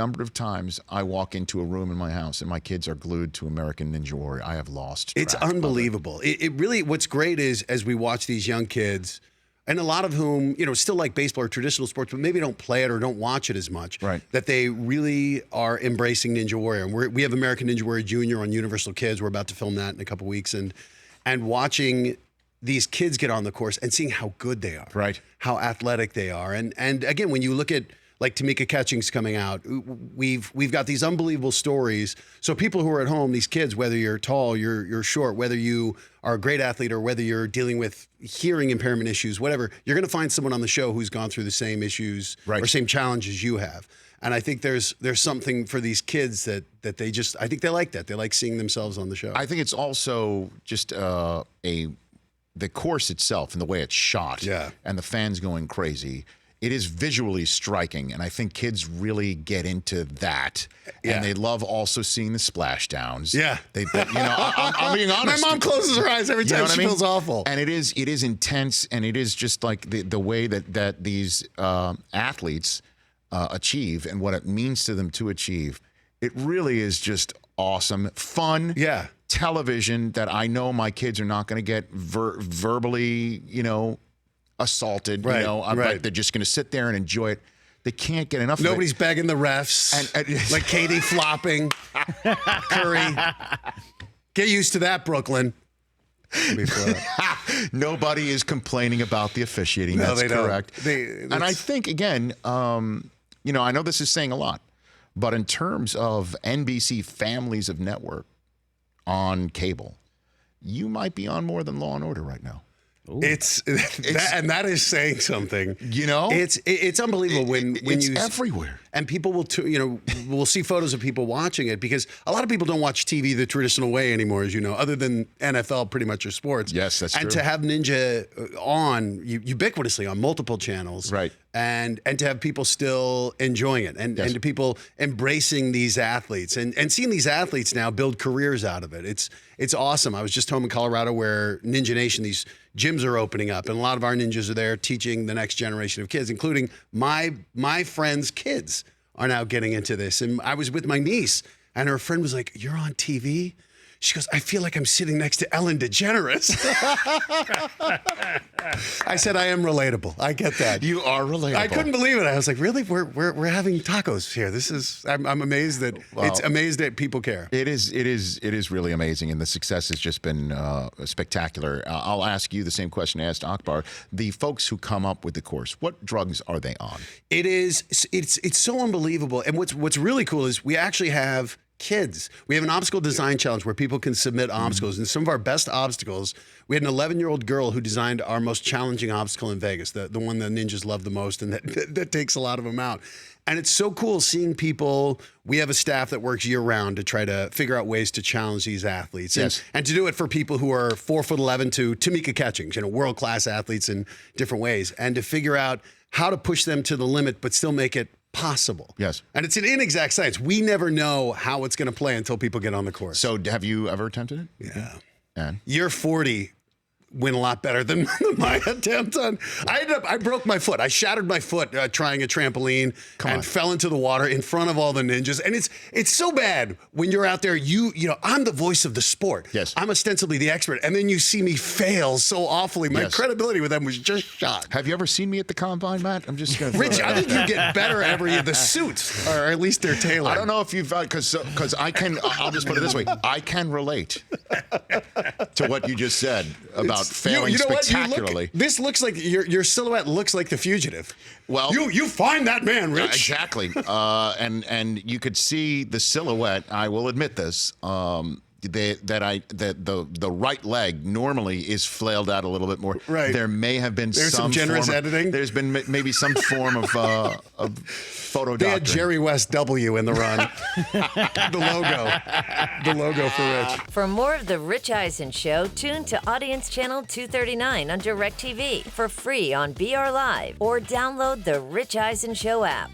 number of times I walk into a room in my house and my kids are glued to American Ninja Warrior, I have lost track. It's unbelievable. It really, what's great is as we watch these young kids, and a lot of whom, still like baseball or traditional sports, but maybe don't play it or don't watch it as much, right, that they really are embracing Ninja Warrior. And we have American Ninja Warrior Jr. on Universal Kids. We're about to film that in a couple weeks. And watching these kids get on the course and seeing how good they are, right, how athletic they are. And again, when you look at like Tamika Catchings coming out, we've got these unbelievable stories. So people who are at home, these kids, whether you're tall, you're short, whether you are a great athlete or whether you're dealing with hearing impairment issues, whatever, you're going to find someone on the show who's gone through the same issues or same challenges you have. And I think there's something for these kids that they just, I think they like that. They like seeing themselves on the show. I think it's also just the course itself and the way it's shot, and the fans going crazy. It is visually striking, and I think kids really get into that. And they love also seeing the splashdowns. I'm being honest. My mom closes her eyes every time she feels awful. And it is intense, and it is just like the way that these athletes achieve and what it means to them to achieve. It really is just awesome, fun. Television that I know my kids are not going to get verbally, assaulted, but they're just going to sit there and enjoy it. They can't get enough Nobody's of it. begging the refs, and like Katie flopping, Curry. Get used to that, Brooklyn. Nobody is complaining about the officiating. No, that's correct. And I think, again, I know this is saying a lot, but in terms of NBC families of network on cable, you might be on more than Law and Order right now. It's that is saying something. It's unbelievable when it's you everywhere, and people will we'll see photos of people watching it, because a lot of people don't watch TV the traditional way anymore, as you know, other than NFL, pretty much, or sports. Yes, that's true. And to have Ninja on ubiquitously on multiple channels, right, and to have people still enjoying it, and to people embracing these athletes and seeing these athletes now build careers out of it. It's awesome. I was just home in Colorado where Ninja Nation, these gyms are opening up, and a lot of our ninjas are there teaching the next generation of kids, including my friends' kids are now getting into this. And I was with my niece, and her friend was like, "You're on TV?" She goes, "I feel like I'm sitting next to Ellen DeGeneres." I said, "I am relatable. I get that. You are relatable." I couldn't believe it. I was like, "Really? We're having tacos here. This is." I'm amazed that it's amazed that people care. It is really amazing, and the success has just been spectacular. I'll ask you the same question I asked Akbar. The folks who come up with the course, what drugs are they on? It's so unbelievable. And what's really cool is we actually have kids. We have an obstacle design challenge where people can submit obstacles. And some of our best obstacles, we had an 11-year-old girl who designed our most challenging obstacle in Vegas, the one the ninjas love the most, and that takes a lot of them out. And it's so cool seeing people. We have a staff that works year-round to try to figure out ways to challenge these athletes. And to do it for people who are 4'11" to Tamika Catchings, world-class athletes in different ways, and to figure out how to push them to the limit but still make it possible. Yes. And it's an inexact science. We never know how it's going to play until people get on the course. So have you ever attempted it? Yeah. And? Year 40 went a lot better than my attempt on. I broke my foot. I shattered my foot trying a trampoline and fell into the water in front of all the ninjas. And it's so bad when you're out there. I'm the voice of the sport. Yes. I'm ostensibly the expert, and then you see me fail so awfully. My credibility with them was just shot. Have you ever seen me at the combine, Matt? I'm just going to. Rich, I think you get better every year. The suits, or at least they're tailored. I don't know if you've because I can. I'll just put it this way. I can relate to what you just said about failing spectacularly. This looks like your silhouette looks like The Fugitive. Well, you find that man, Rich. Exactly. And you could see the silhouette. I will admit this. The right leg normally is flailed out a little bit more. Right. There may have been some generous editing. There's been maybe some form of photo. They had Jerry West W in the run. the logo for Rich. For more of the Rich Eisen Show, tune to Audience Channel 239 on DirecTV for free on BR Live, or download the Rich Eisen Show app.